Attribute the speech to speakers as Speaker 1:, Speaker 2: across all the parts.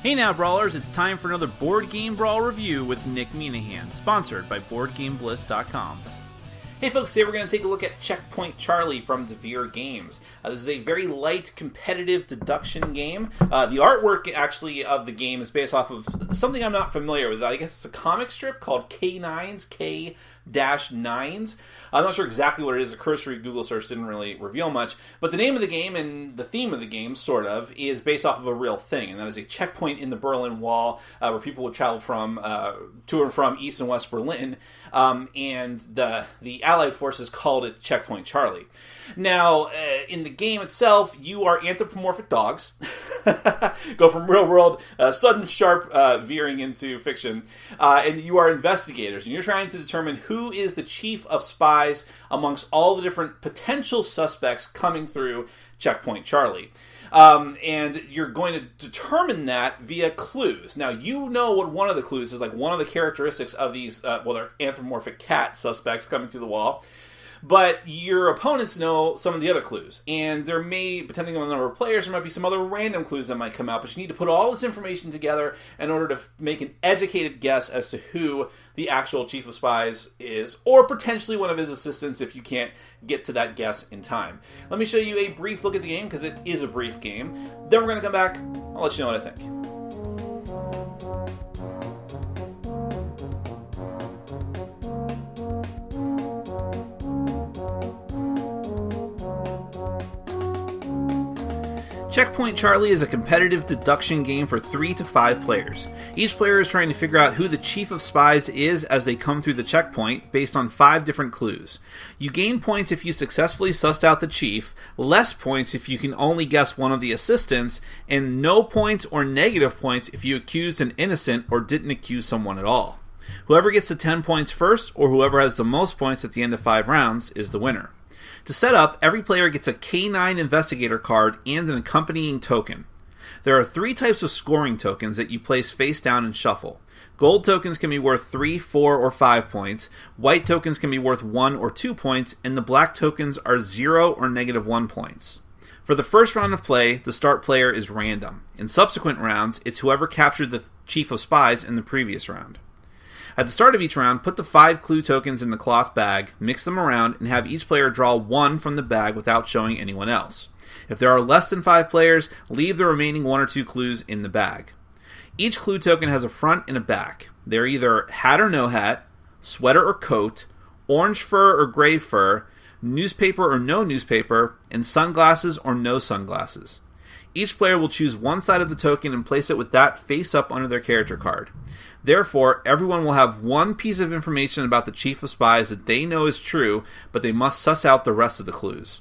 Speaker 1: Hey now, Brawlers, it's time for another Board Game Brawl review with Nick Minahan, sponsored by BoardGameBliss.com. Hey folks, today we're going to take a look at Checkpoint Charlie from Devere Games. This is a very light, competitive deduction game. The artwork, actually, of the game is based off of something I'm not familiar with. I guess it's a comic strip called K9s, K-9s. I'm not sure exactly what it is. A cursory Google search didn't really reveal much. But the name of the game and the theme of the game, sort of, is based off of a real thing. And that is a checkpoint in the Berlin Wall where people would travel from to and from East and West Berlin. And the Allied forces called it Checkpoint Charlie. Now, in the game itself, you are anthropomorphic dogs. Go from real world, sudden sharp veering into fiction. And you are investigators. And you're trying to determine who is the chief of spies amongst all the different potential suspects coming through Checkpoint Charlie. And you're going to determine that via clues. Now, you know what one of the clues is, like one of the characteristics of these, they're anthropomorphic cat suspects coming through the wall. But your opponents know some of the other clues. And there may, depending on the number of players, there might be some other random clues that might come out. But you need to put all this information together in order to make an educated guess as to who the actual chief of spies is, or potentially one of his assistants if you can't get to that guess in time. Let me show you a brief look at the game, because it is a brief game. Then we're going to come back. I'll let you know what I think. Checkpoint Charlie is a competitive deduction game for 3 to 5 players. Each player is trying to figure out who the chief of spies is as they come through the checkpoint based on 5 different clues. You gain points if you successfully sussed out the chief, less points if you can only guess one of the assistants, and no points or negative points if you accused an innocent or didn't accuse someone at all. Whoever gets to 10 points first, or whoever has the most points at the end of 5 rounds, is the winner. To set up, every player gets a K9 investigator card and an accompanying token. There are 3 types of scoring tokens that you place face down and shuffle. Gold tokens can be worth 3, 4, or 5 points, white tokens can be worth 1 or 2 points, and the black tokens are 0 or negative 1 points. For the first round of play, the start player is random. In subsequent rounds, it's whoever captured the chief of spies in the previous round. At the start of each round, put the 5 clue tokens in the cloth bag, mix them around, and have each player draw 1 from the bag without showing anyone else. If there are less than 5 players, leave the remaining 1 or 2 clues in the bag. Each clue token has a front and a back. They're either hat or no hat, sweater or coat, orange fur or gray fur, newspaper or no newspaper, and sunglasses or no sunglasses. Each player will choose one side of the token and place it with that face up under their character card. Therefore, everyone will have one piece of information about the chief of spies that they know is true, but they must suss out the rest of the clues.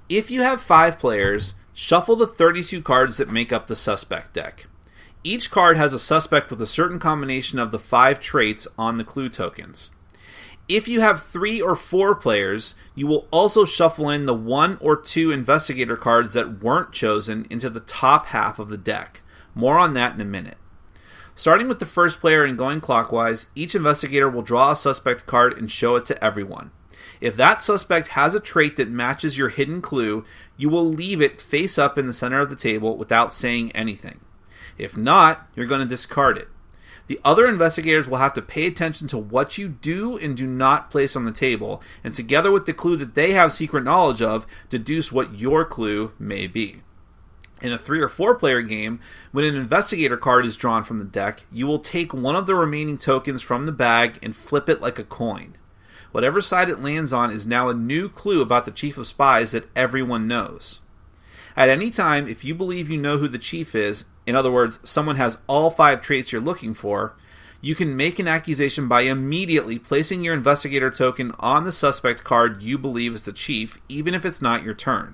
Speaker 1: If you have 5 players, shuffle the 32 cards that make up the suspect deck. Each card has a suspect with a certain combination of the 5 traits on the clue tokens. If you have 3 or 4 players, you will also shuffle in the 1 or 2 investigator cards that weren't chosen into the top half of the deck. More on that in a minute. Starting with the first player and going clockwise, each investigator will draw a suspect card and show it to everyone. If that suspect has a trait that matches your hidden clue, you will leave it face up in the center of the table without saying anything. If not, you're going to discard it. The other investigators will have to pay attention to what you do and do not place on the table, and together with the clue that they have secret knowledge of, deduce what your clue may be. In a 3 or 4 player game, when an investigator card is drawn from the deck, you will take one of the remaining tokens from the bag and flip it like a coin. Whatever side it lands on is now a new clue about the chief of spies that everyone knows. At any time, if you believe you know who the chief is, in other words, someone has all 5 traits you're looking for, you can make an accusation by immediately placing your investigator token on the suspect card you believe is the chief, even if it's not your turn.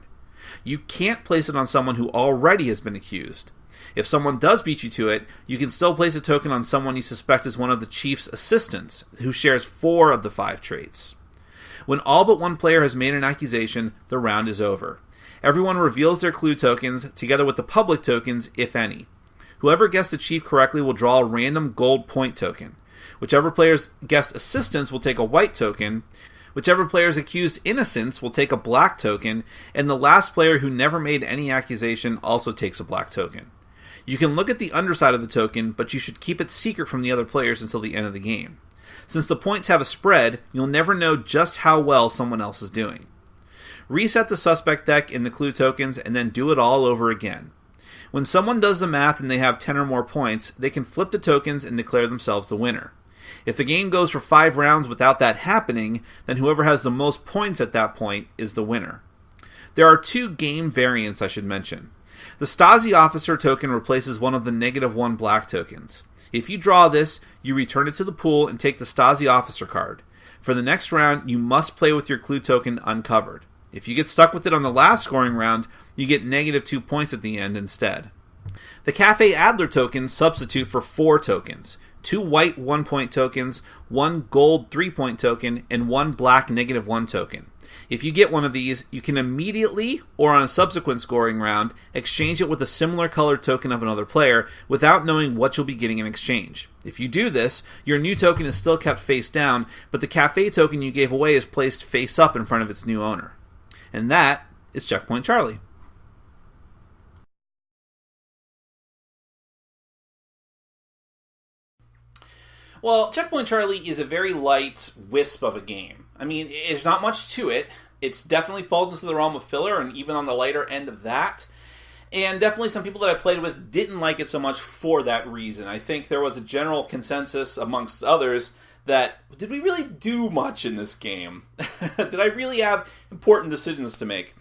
Speaker 1: You can't place it on someone who already has been accused. If someone does beat you to it, you can still place a token on someone you suspect is one of the chief's assistants, who shares 4 of the 5 traits. When all but one player has made an accusation, the round is over. Everyone reveals their clue tokens, together with the public tokens, if any. Whoever guessed the chief correctly will draw a random gold point token. Whichever player's guessed assistants will take a white token. Whichever player's accused innocents will take a black token, and the last player who never made any accusation also takes a black token. You can look at the underside of the token, but you should keep it secret from the other players until the end of the game. Since the points have a spread, you'll never know just how well someone else is doing. Reset the suspect deck in the clue tokens and then do it all over again. When someone does the math and they have 10 or more points, they can flip the tokens and declare themselves the winner. If the game goes for 5 rounds without that happening, then whoever has the most points at that point is the winner. There are 2 game variants I should mention. The Stasi Officer token replaces one of the -1 black tokens. If you draw this, you return it to the pool and take the Stasi Officer card. For the next round, you must play with your clue token uncovered. If you get stuck with it on the last scoring round, you get -2 points at the end instead. The Cafe Adler tokens substitute for 4 tokens. 2 white 1-point tokens, 1 gold 3-point token, and 1 black -1 token. If you get one of these, you can immediately, or on a subsequent scoring round, exchange it with a similar colored token of another player without knowing what you'll be getting in exchange. If you do this, your new token is still kept face down, but the cafe token you gave away is placed face up in front of its new owner. And that is Checkpoint Charlie. Well, Checkpoint Charlie is a very light wisp of a game. I mean, there's not much to it. It definitely falls into the realm of filler, and even on the lighter end of that. And definitely some people that I played with didn't like it so much for that reason. I think there was a general consensus amongst others that, did we really do much in this game? Did I really have important decisions to make?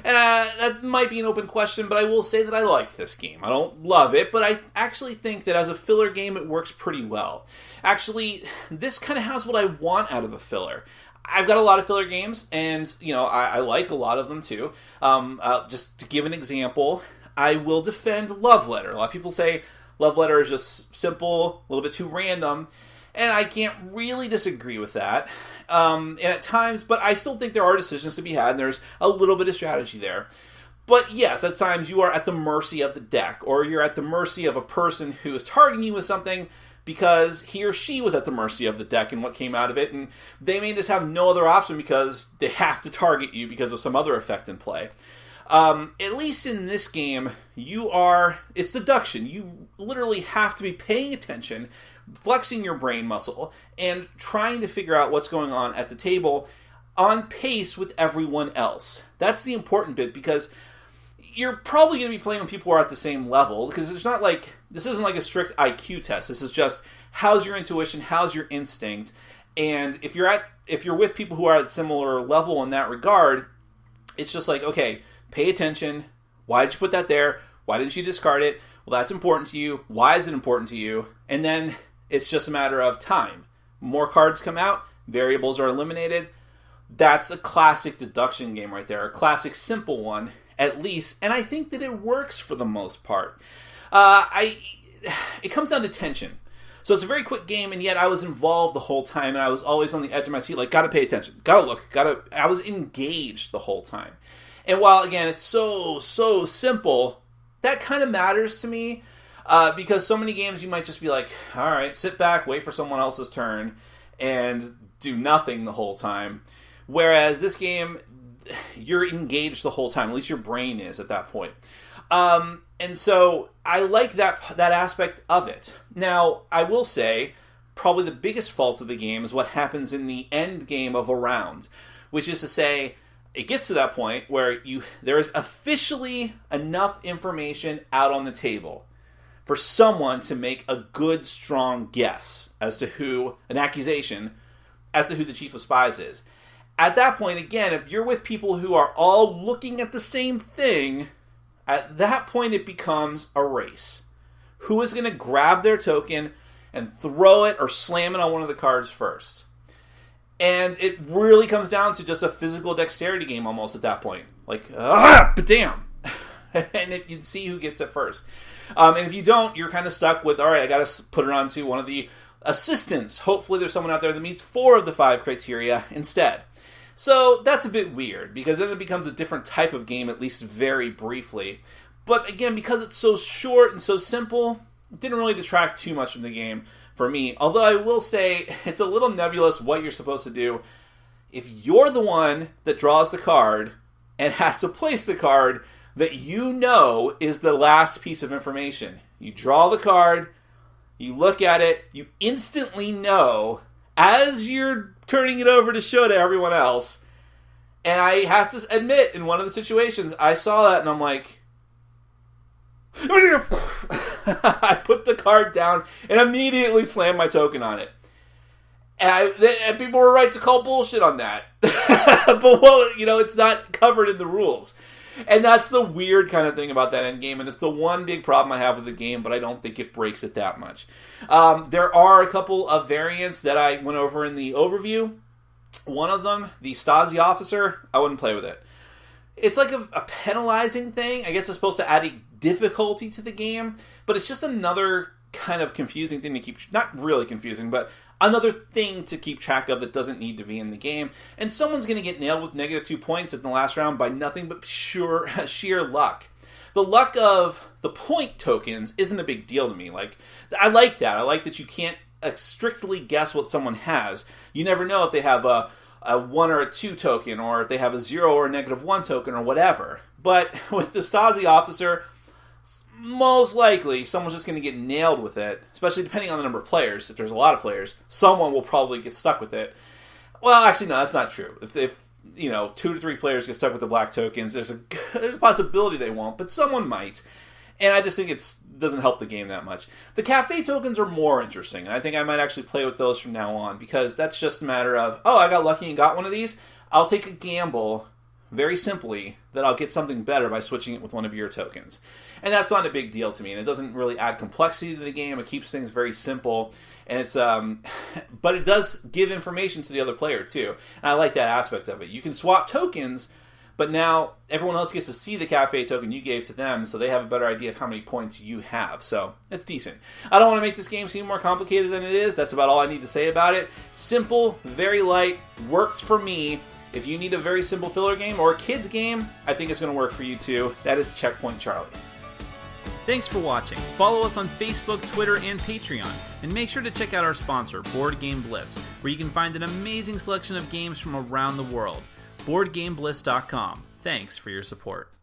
Speaker 1: And that might be an open question, but I will say that I like this game. I don't love it, but I actually think that as a filler game, it works pretty well. Actually, this kind of has what I want out of a filler. I've got a lot of filler games, and I like a lot of them too. Just to give an example, I will defend Love Letter. A lot of people say Love Letter is just simple, a little bit too random, and I can't really disagree with that. And at times, but I still think there are decisions to be had, and there's a little bit of strategy there. But yes, at times you are at the mercy of the deck, or you're at the mercy of a person who is targeting you with something because he or she was at the mercy of the deck and what came out of it, and they may just have no other option because they have to target you because of some other effect in play. At least in this game, it's deduction. You literally have to be paying attention, flexing your brain muscle, and trying to figure out what's going on at the table on pace with everyone else. That's the important bit, because you're probably going to be playing when people are at the same level, because this isn't like a strict IQ test. This is just, how's your intuition, how's your instincts, and if you're with people who are at similar level in that regard, it's just like, okay, pay attention. Why did you put that there? Why didn't you discard it? Well, that's important to you. Why is it important to you? And then it's just a matter of time. More cards come out, variables are eliminated. That's a classic deduction game right there. A classic simple one, at least. And I think that it works for the most part. It comes down to tension. So it's a very quick game, and yet I was involved the whole time, and I was always on the edge of my seat, like, gotta pay attention, gotta look, I was engaged the whole time. And while, again, it's so simple, that kind of matters to me, because so many games you might just be like, all right, sit back, wait for someone else's turn, and do nothing the whole time. Whereas this game, you're engaged the whole time, at least your brain is at that point. And so I like that aspect of it. Now, I will say, probably the biggest fault of the game is what happens in the end game of a round, which is to say, it gets to that point where there is officially enough information out on the table for someone to make a good, strong guess as to an accusation as to who the chief of spies is. At that point, again, if you're with people who are all looking at the same thing, at that point it becomes a race. Who is going to grab their token and throw it or slam it on one of the cards first? And it really comes down to just a physical dexterity game almost at that point. Like, damn! And if you see who gets it first. And if you don't, you're kind of stuck with, all right, I got to put it onto one of the assistants. Hopefully there's someone out there that meets 4 of the 5 criteria instead. So that's a bit weird, because then it becomes a different type of game, at least very briefly. But again, because it's so short and so simple, it didn't really detract too much from the game for me. Although I will say, it's a little nebulous what you're supposed to do if you're the one that draws the card and has to place the card that you know is the last piece of information. You draw the card, you look at it, you instantly know as you're turning it over to show to everyone else. And I have to admit, in one of the situations, I saw that and I'm like, I put the card down and immediately slammed my token on it. And people were right to call bullshit on that. But, well, it's not covered in the rules. And that's the weird kind of thing about that endgame, and it's the one big problem I have with the game, but I don't think it breaks it that much. There are a couple of variants that I went over in the overview. One of them, the Stasi officer, I wouldn't play with it. It's like a penalizing thing. I guess it's supposed to add a difficulty to the game, but it's just another kind of confusing thing to keep, not really confusing, but another thing to keep track of that doesn't need to be in the game. And someone's going to get nailed with -2 points in the last round by nothing but sheer luck. The luck of the point tokens isn't a big deal to me. I like that. I like that you can't strictly guess what someone has. You never know if they have a 1 or a 2 token, or if they have a 0 or a -1 token, or whatever. But with the Stasi officer, most likely someone's just going to get nailed with it, especially depending on the number of players. If there's a lot of players, someone will probably get stuck with it. Well, actually, no, that's not true. If 2 to 3 players get stuck with the black tokens, there's a possibility they won't, but someone might. And I just think it doesn't help the game that much. The cafe tokens are more interesting, and I think I might actually play with those from now on, because that's just a matter of, I got lucky and got one of these. I'll take a gamble, very simply, that I'll get something better by switching it with one of your tokens. And that's not a big deal to me, and it doesn't really add complexity to the game. It keeps things very simple, and it's but it does give information to the other player too, and I like that aspect of it. You can swap tokens, but now everyone else gets to see the cafe token you gave to them, so they have a better idea of how many points you have. So it's decent. I don't want to make this game seem more complicated than it is. That's about all I need to say about it. Simple, very light, works for me. If you need a very simple filler game or a kid's game, I think it's going to work for you too. That is Checkpoint Charlie.
Speaker 2: Thanks for watching. Follow us on Facebook, Twitter, and Patreon. And make sure to check out our sponsor, Board Game Bliss, where you can find an amazing selection of games from around the world. BoardGameBliss.com. Thanks for your support.